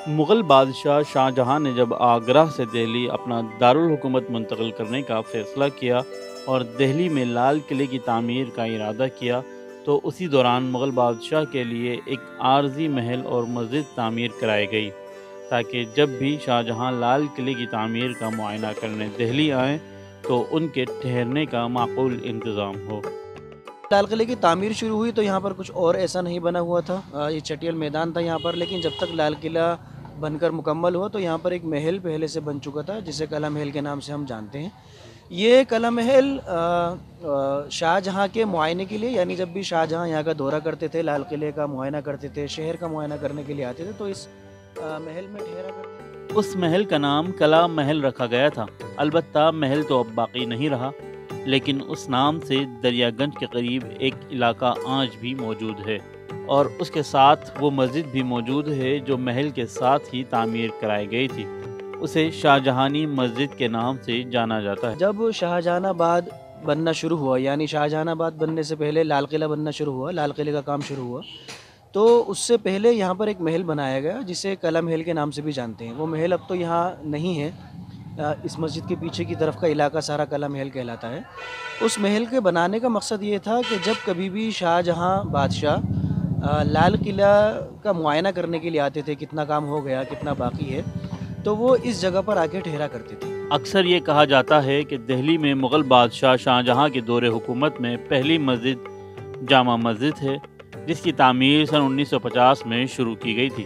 مغل بادشاہ شاہ جہاں نے جب آگرہ سے دہلی اپنا دارالحکومت منتقل کرنے کا فیصلہ کیا اور دہلی میں لال قلعے کی تعمیر کا ارادہ کیا تو اسی دوران مغل بادشاہ کے لیے ایک عارضی محل اور مسجد تعمیر کرائی گئی تاکہ جب بھی شاہ جہاں لال قلعے کی تعمیر کا معائنہ کرنے دہلی آئیں تو ان کے ٹھہرنے کا معقول انتظام ہو۔ لال قلعے کی تعمیر شروع ہوئی تو یہاں پر کچھ اور ایسا نہیں بنا ہوا تھا، یہ چٹیل میدان تھا یہاں پر، لیکن جب تک لال قلعہ بن کر مکمل ہوا تو یہاں پر ایک محل پہلے سے بن چکا تھا جسے قلعہ محل کے نام سے ہم جانتے ہیں۔ یہ قلعہ محل شاہ جہاں کے معائنے کے لیے، یعنی جب بھی شاہ جہاں یہاں کا دورہ کرتے تھے، لال قلعے کا معائنہ کرتے تھے، شہر کا معائنہ کرنے کے لیے آتے تھے تو اس محل میں ٹھہرا کرتے تھے۔ اس محل کا نام قلعہ محل رکھا گیا تھا، البتہ محل تو اب باقی نہیں رہا، لیکن اس نام سے دریا گنج کے قریب ایک علاقہ آج بھی موجود ہے اور اس کے ساتھ وہ مسجد بھی موجود ہے جو محل کے ساتھ ہی تعمیر کرائی گئی تھی۔ اسے شاہ جہانی مسجد کے نام سے جانا جاتا ہے۔ جب شاہ جہان آباد بننا شروع ہوا، یعنی شاہ جہان آباد بننے سے پہلے لال قلعہ بننا شروع ہوا، لال قلعے کا کام شروع ہوا، تو اس سے پہلے یہاں پر ایک محل بنایا گیا جسے قلعہ محل کے نام سے بھی جانتے ہیں۔ وہ محل اب تو یہاں نہیں ہے، اس مسجد کے پیچھے کی طرف کا علاقہ سارا قلعہ محل کہلاتا ہے۔ اس محل کے بنانے کا مقصد یہ تھا کہ جب کبھی بھی شاہ جہاں بادشاہ لال قلعہ کا معائنہ کرنے کے لیے آتے تھے، کتنا کام ہو گیا، کتنا باقی ہے، تو وہ اس جگہ پر آ کے ٹھہرا کرتے تھے۔ اکثر یہ کہا جاتا ہے کہ دہلی میں مغل بادشاہ شاہ جہاں کے دور حکومت میں پہلی مسجد جامع مسجد ہے جس کی تعمیر سن 1950 میں شروع کی گئی تھی،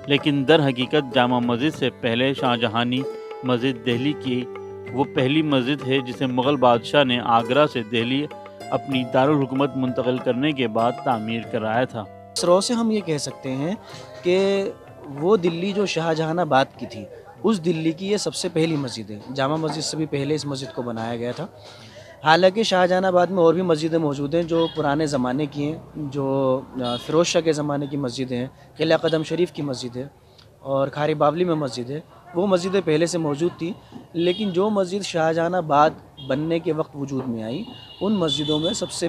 لیکن در حقیقت جامع مسجد سے پہلے شاہ جہانی مسجد دہلی کی وہ پہلی مسجد ہے جسے مغل بادشاہ نے آگرہ سے دہلی اپنی دارالحکومت منتقل کرنے کے بعد تعمیر کرایا تھا۔ اس رو سے ہم یہ کہہ سکتے ہیں کہ وہ دلی جو شاہ جہان آباد کی تھی، اس دلی کی یہ سب سے پہلی مسجد ہے۔ جامع مسجد سے بھی پہلے اس مسجد کو بنایا گیا تھا۔ حالانکہ شاہ جہان آباد میں اور بھی مسجدیں موجود ہیں جو پرانے زمانے کی ہیں، جو فیروز شاہ کے زمانے کی مسجدیں ہیں، قلعہ قدم شریف کی مسجد ہے اور کھاری باولی میں مسجد ہے، وہ مسجدیں پہلے سے موجود تھیں، لیکن جو مسجد شاہ جہان آباد بننے کے وقت وجود میں آئی، ان مسجدوں میں سب سے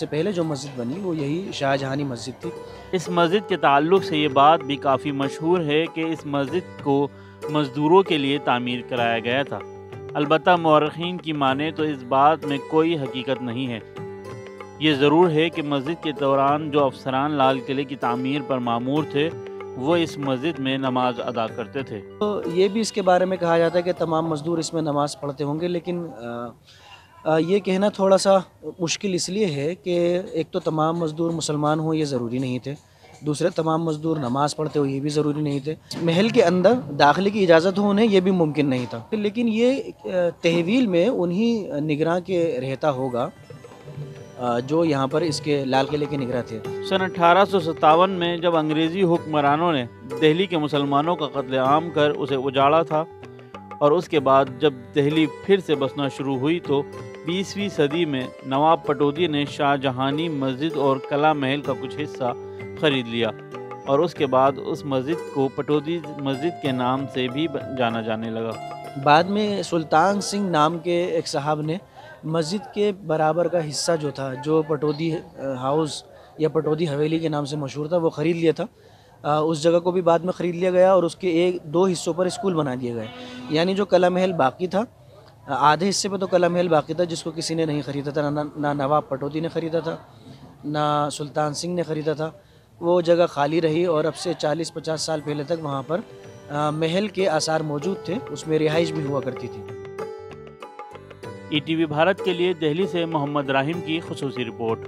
پہلے جو مسجد بنی وہ یہی شاہ جہانی مسجد تھی۔ اس مسجد کے تعلق سے یہ بات بھی کافی مشہور ہے کہ اس مسجد کو مزدوروں کے لیے تعمیر کرایا گیا تھا، البتہ مورخین کی مانیں تو اس بات میں کوئی حقیقت نہیں ہے۔ یہ ضرور ہے کہ مسجد کے دوران جو افسران لال قلعے کی تعمیر پر مامور تھے وہ اس مسجد میں نماز ادا کرتے تھے۔ تو یہ بھی اس کے بارے میں کہا جاتا ہے کہ تمام مزدور اس میں نماز پڑھتے ہوں گے، لیکن یہ کہنا تھوڑا سا مشکل اس لیے ہے کہ ایک تو تمام مزدور مسلمان ہوں یہ ضروری نہیں تھے، دوسرے تمام مزدور نماز پڑھتے ہو یہ بھی ضروری نہیں تھے، محل کے اندر داخلے کی اجازت ہو انہیں یہ بھی ممکن نہیں تھا، لیکن یہ تحویل میں انہی نگراں کے رہتا ہوگا جو یہاں پر اس کے لال قلعے کے نگراں تھے۔ سن 1857 میں جب انگریزی حکمرانوں نے دہلی کے مسلمانوں کا قتل عام کر اسے اجاڑا تھا اور اس کے بعد جب دہلی پھر سے بسنا شروع ہوئی تو 20ویں صدی میں نواب پٹودی نے شاہ جہانی مسجد اور قلعہ محل کا کچھ حصہ خرید لیا اور اس کے بعد اس مسجد کو پٹودی مسجد کے نام سے بھی جانا جانے لگا۔ بعد میں سلطان سنگھ نام کے ایک صاحب نے مسجد کے برابر کا حصہ جو تھا، جو پٹودی ہاؤس یا پٹودی حویلی کے نام سے مشہور تھا، وہ خرید لیا تھا۔ اس جگہ کو بھی بعد میں خرید لیا گیا اور اس کے دو حصوں پر اسکول بنا دیے گئے، یعنی جو قلعہ محل باقی تھا، آدھے حصے پہ تو قلعہ محل باقی تھا جس کو کسی نے نہیں خریدا تھا، نہ نواب پٹودی نے خریدا تھا، نہ سلطان سنگھ نے خریدا تھا، وہ جگہ خالی رہی اور اب سے 40-50 سال پہلے تک وہاں پر محل کے آثار موجود تھے، اس میں رہائش بھی ہوا کرتی تھی۔ ETV بھارت کے لیے دہلی سے محمد راہیم کی خصوصی رپورٹ۔